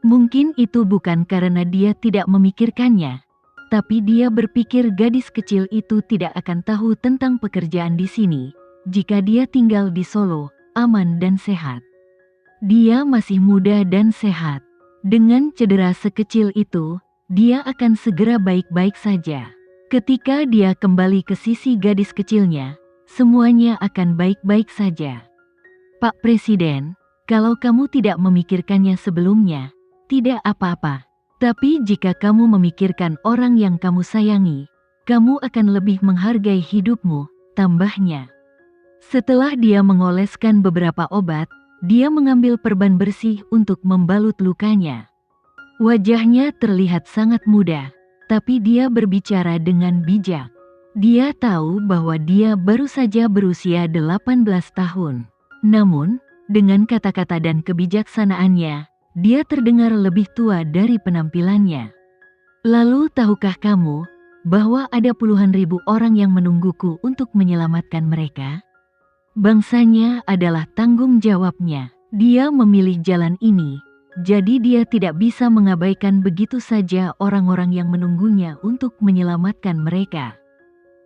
Mungkin itu bukan karena dia tidak memikirkannya, tapi dia berpikir gadis kecil itu tidak akan tahu tentang pekerjaan di sini, jika dia tinggal di Solo, aman dan sehat. Dia masih muda dan sehat. Dengan cedera sekecil itu, dia akan segera baik-baik saja. Ketika dia kembali ke sisi gadis kecilnya, semuanya akan baik-baik saja. Pak Presiden, kalau kamu tidak memikirkannya sebelumnya, tidak apa-apa. Tapi jika kamu memikirkan orang yang kamu sayangi, kamu akan lebih menghargai hidupmu, tambahnya. Setelah dia mengoleskan beberapa obat, dia mengambil perban bersih untuk membalut lukanya. Wajahnya terlihat sangat muda, tapi dia berbicara dengan bijak. Dia tahu bahwa dia baru saja berusia 18 tahun. Namun, dengan kata-kata dan kebijaksanaannya, dia terdengar lebih tua dari penampilannya. Lalu tahukah kamu bahwa ada puluhan ribu orang yang menungguku untuk menyelamatkan mereka? Bangsanya adalah tanggung jawabnya. Dia memilih jalan ini, jadi dia tidak bisa mengabaikan begitu saja orang-orang yang menunggunya untuk menyelamatkan mereka.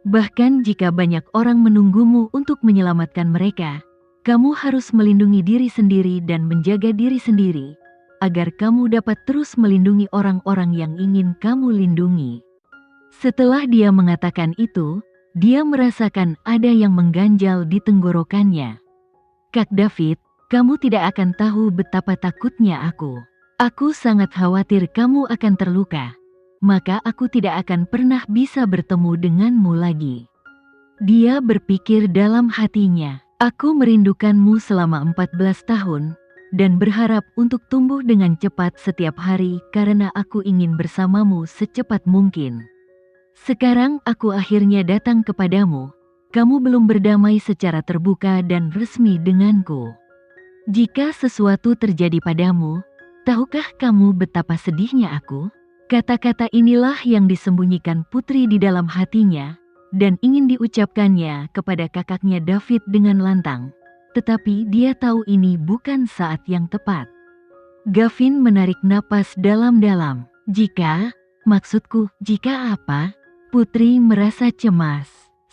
Bahkan jika banyak orang menunggumu untuk menyelamatkan mereka, kamu harus melindungi diri sendiri dan menjaga diri sendiri, agar kamu dapat terus melindungi orang-orang yang ingin kamu lindungi. Setelah dia mengatakan itu, dia merasakan ada yang mengganjal di tenggorokannya. Kak David, kamu tidak akan tahu betapa takutnya aku. Aku sangat khawatir kamu akan terluka. Maka aku tidak akan pernah bisa bertemu denganmu lagi. Dia berpikir dalam hatinya, aku merindukanmu selama 14 tahun, dan berharap untuk tumbuh dengan cepat setiap hari karena aku ingin bersamamu secepat mungkin. Sekarang aku akhirnya datang kepadamu, kamu belum berdamai secara terbuka dan resmi denganku. Jika sesuatu terjadi padamu, tahukah kamu betapa sedihnya aku? Kata-kata inilah yang disembunyikan putri di dalam hatinya, dan ingin diucapkannya kepada kakaknya David dengan lantang. Tetapi dia tahu ini bukan saat yang tepat. Gavin menarik napas dalam-dalam. Maksudku, jika apa? Putri merasa cemas.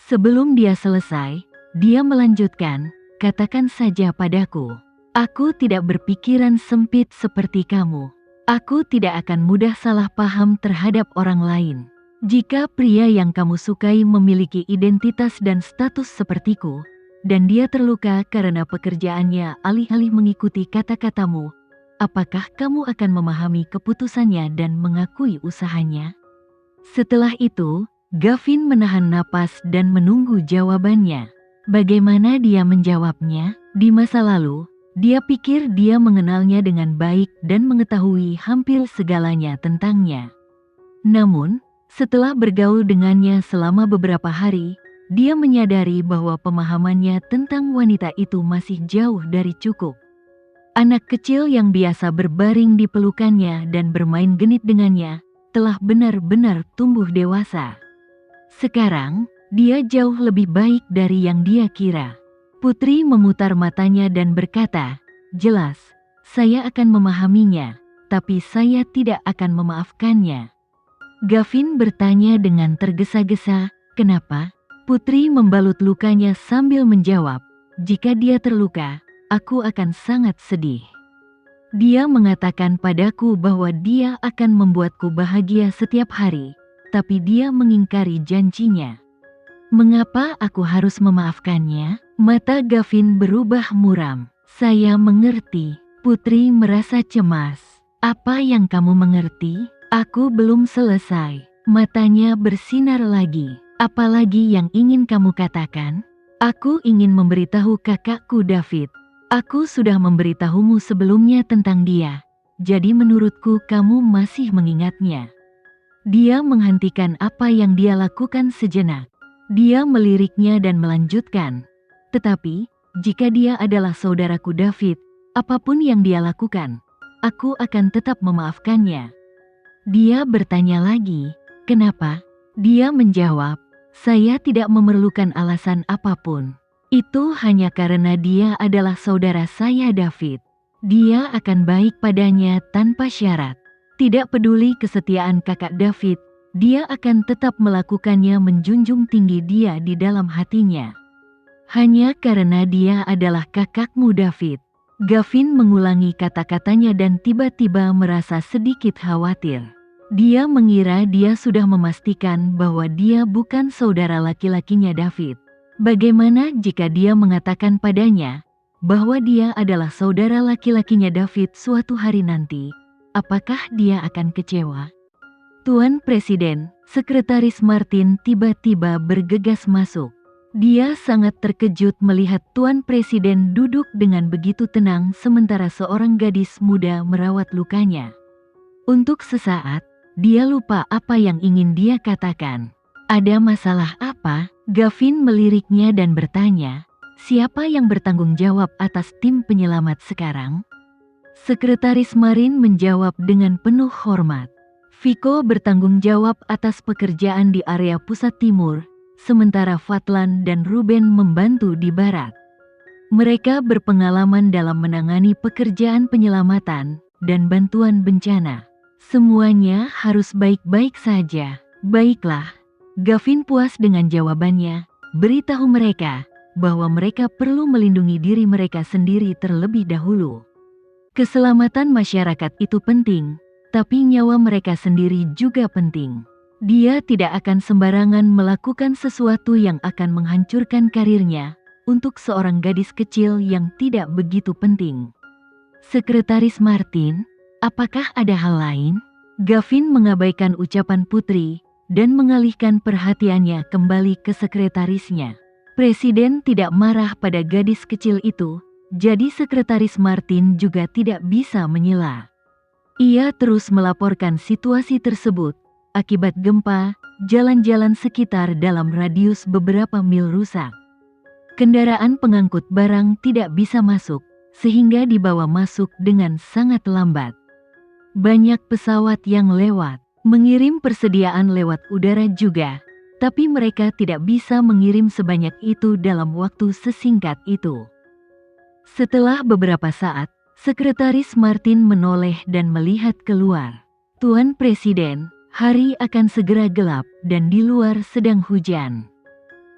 Sebelum dia selesai, dia melanjutkan, katakan saja padaku. Aku tidak berpikiran sempit seperti kamu. Aku tidak akan mudah salah paham terhadap orang lain. Jika pria yang kamu sukai memiliki identitas dan status sepertiku, dan dia terluka karena pekerjaannya alih-alih mengikuti kata-katamu, apakah kamu akan memahami keputusannya dan mengakui usahanya? Setelah itu, Gavin menahan napas dan menunggu jawabannya. Bagaimana dia menjawabnya? Di masa lalu, dia pikir dia mengenalnya dengan baik dan mengetahui hampir segalanya tentangnya. Namun, setelah bergaul dengannya selama beberapa hari, dia menyadari bahwa pemahamannya tentang wanita itu masih jauh dari cukup. Anak kecil yang biasa berbaring di pelukannya dan bermain genit dengannya, telah benar-benar tumbuh dewasa. Sekarang, dia jauh lebih baik dari yang dia kira. Putri memutar matanya dan berkata, jelas, saya akan memahaminya, tapi saya tidak akan memaafkannya. Gavin bertanya dengan tergesa-gesa, kenapa? Putri membalut lukanya sambil menjawab, jika dia terluka, aku akan sangat sedih. Dia mengatakan padaku bahwa dia akan membuatku bahagia setiap hari, tapi dia mengingkari janjinya. Mengapa aku harus memaafkannya? Mata Gavin berubah muram. Saya mengerti. Putri merasa cemas. Apa yang kamu mengerti? Aku belum selesai. Matanya bersinar lagi. Apalagi yang ingin kamu katakan? Aku ingin memberitahu kakakku David. Aku sudah memberitahumu sebelumnya tentang dia. Jadi menurutku kamu masih mengingatnya. Dia menghentikan apa yang dia lakukan sejenak. Dia meliriknya dan melanjutkan. Tetapi, jika dia adalah saudaraku David, apapun yang dia lakukan, aku akan tetap memaafkannya. Dia bertanya lagi, kenapa? Dia menjawab, saya tidak memerlukan alasan apapun. Itu hanya karena dia adalah saudara saya David. Dia akan baik padanya tanpa syarat. Tidak peduli kesetiaan kakak David, dia akan tetap melakukannya menjunjung tinggi dia di dalam hatinya. Hanya karena dia adalah kakakmu David. Gavin mengulangi kata-katanya dan tiba-tiba merasa sedikit khawatir. Dia mengira dia sudah memastikan bahwa dia bukan saudara laki-lakinya David. Bagaimana jika dia mengatakan padanya bahwa dia adalah saudara laki-lakinya David suatu hari nanti? Apakah dia akan kecewa? Tuan Presiden, Sekretaris Martin tiba-tiba bergegas masuk. Dia sangat terkejut melihat Tuan Presiden duduk dengan begitu tenang sementara seorang gadis muda merawat lukanya. Untuk sesaat, dia lupa apa yang ingin dia katakan. Ada masalah apa? Gavin meliriknya dan bertanya, siapa yang bertanggung jawab atas tim penyelamat sekarang? Sekretaris Marin menjawab dengan penuh hormat. Vico bertanggung jawab atas pekerjaan di area pusat timur, sementara Fatlan dan Ruben membantu di barat. Mereka berpengalaman dalam menangani pekerjaan penyelamatan dan bantuan bencana. Semuanya harus baik-baik saja. Baiklah. Gavin puas dengan jawabannya. Beritahu mereka bahwa mereka perlu melindungi diri mereka sendiri terlebih dahulu. Keselamatan masyarakat itu penting, tapi nyawa mereka sendiri juga penting. Dia tidak akan sembarangan melakukan sesuatu yang akan menghancurkan karirnya untuk seorang gadis kecil yang tidak begitu penting. Sekretaris Martin, apakah ada hal lain? Gavin mengabaikan ucapan putri dan mengalihkan perhatiannya kembali ke sekretarisnya. Presiden tidak marah pada gadis kecil itu, jadi Sekretaris Martin juga tidak bisa menyela. Ia terus melaporkan situasi tersebut. Akibat gempa, jalan-jalan sekitar dalam radius beberapa mil rusak. Kendaraan pengangkut barang tidak bisa masuk, sehingga dibawa masuk dengan sangat lambat. Banyak pesawat yang lewat, mengirim persediaan lewat udara juga, tapi mereka tidak bisa mengirim sebanyak itu dalam waktu sesingkat itu. Setelah beberapa saat, Sekretaris Martin menoleh dan melihat keluar. Tuan Presiden, hari akan segera gelap dan di luar sedang hujan.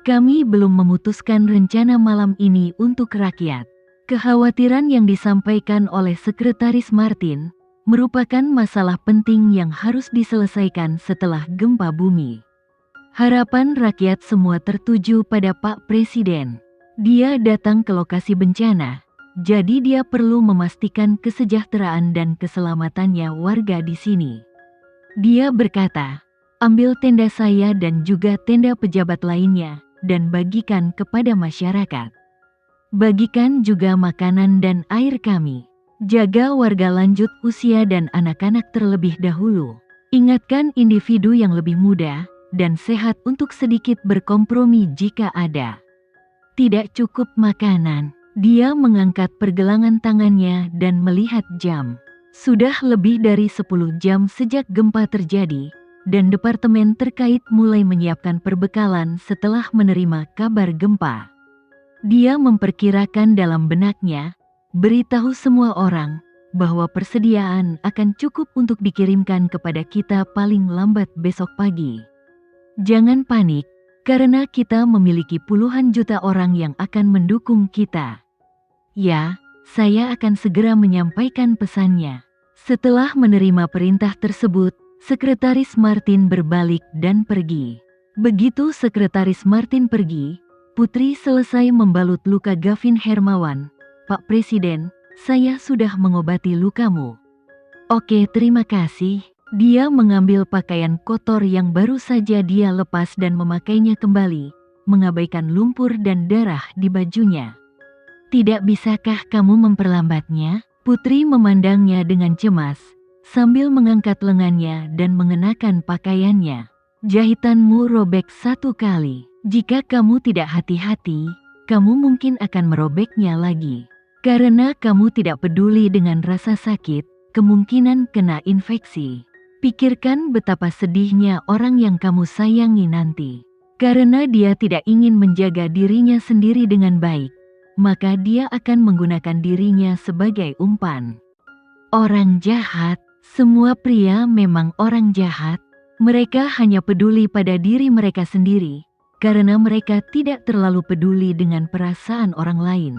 Kami belum memutuskan rencana malam ini untuk rakyat. Kekhawatiran yang disampaikan oleh Sekretaris Martin merupakan masalah penting yang harus diselesaikan setelah gempa bumi. Harapan rakyat semua tertuju pada Pak Presiden. Dia datang ke lokasi bencana. Jadi dia perlu memastikan kesejahteraan dan keselamatannya warga di sini. Dia berkata, ambil tenda saya dan juga tenda pejabat lainnya, dan bagikan kepada masyarakat. Bagikan juga makanan dan air kami. Jaga warga lanjut usia dan anak-anak terlebih dahulu. Ingatkan individu yang lebih muda dan sehat untuk sedikit berkompromi jika ada. Tidak cukup makanan. Dia mengangkat pergelangan tangannya dan melihat jam. Sudah lebih dari 10 jam sejak gempa terjadi, dan departemen terkait mulai menyiapkan perbekalan setelah menerima kabar gempa. Dia memperkirakan dalam benaknya, beritahu semua orang, bahwa persediaan akan cukup untuk dikirimkan kepada kita paling lambat besok pagi. Jangan panik, karena kita memiliki puluhan juta orang yang akan mendukung kita. Ya, saya akan segera menyampaikan pesannya. Setelah menerima perintah tersebut, Sekretaris Martin berbalik dan pergi. Begitu Sekretaris Martin pergi, Putri selesai membalut luka Gavin Hermawan. Pak Presiden, saya sudah mengobati lukamu. Oke, terima kasih. Dia mengambil pakaian kotor yang baru saja dia lepas dan memakainya kembali, mengabaikan lumpur dan darah di bajunya. Tidak bisakah kamu memperlambatnya? Putri memandangnya dengan cemas, sambil mengangkat lengannya dan mengenakan pakaiannya. Jahitanmu robek 1 kali. Jika kamu tidak hati-hati, kamu mungkin akan merobeknya lagi. Karena kamu tidak peduli dengan rasa sakit, kemungkinan kena infeksi. Pikirkan betapa sedihnya orang yang kamu sayangi nanti. Karena dia tidak ingin menjaga dirinya sendiri dengan baik, maka dia akan menggunakan dirinya sebagai umpan. Orang jahat, semua pria memang orang jahat. Mereka hanya peduli pada diri mereka sendiri, karena mereka tidak terlalu peduli dengan perasaan orang lain.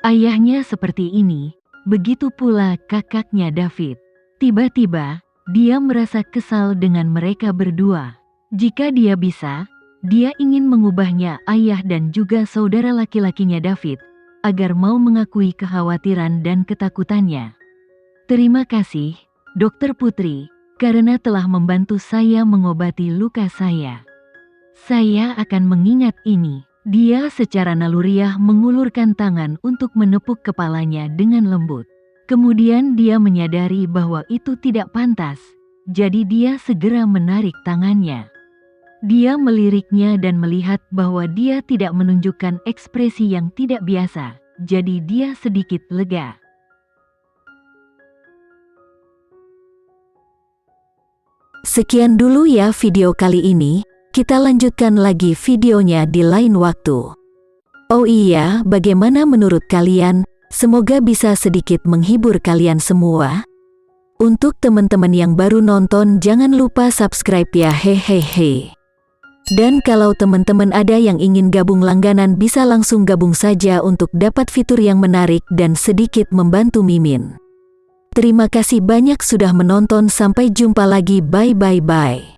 Ayahnya seperti ini, begitu pula kakaknya David. Tiba-tiba, dia merasa kesal dengan mereka berdua. Jika dia bisa, dia ingin mengubahnya ayah dan juga saudara laki-lakinya David, agar mau mengakui kekhawatiran dan ketakutannya. Terima kasih, Dokter Putri, karena telah membantu saya mengobati luka saya. Saya akan mengingat ini. Dia secara naluriah mengulurkan tangan untuk menepuk kepalanya dengan lembut. Kemudian dia menyadari bahwa itu tidak pantas, jadi dia segera menarik tangannya. Dia meliriknya dan melihat bahwa dia tidak menunjukkan ekspresi yang tidak biasa, jadi dia sedikit lega. Sekian dulu ya video kali ini, kita lanjutkan lagi videonya di lain waktu. Oh iya, bagaimana menurut kalian? Semoga bisa sedikit menghibur kalian semua. Untuk teman-teman yang baru nonton, jangan lupa subscribe ya, hehehe. Dan kalau teman-teman ada yang ingin gabung langganan, bisa langsung gabung saja untuk dapat fitur yang menarik dan sedikit membantu Mimin. Terima kasih banyak sudah menonton, sampai jumpa lagi, bye.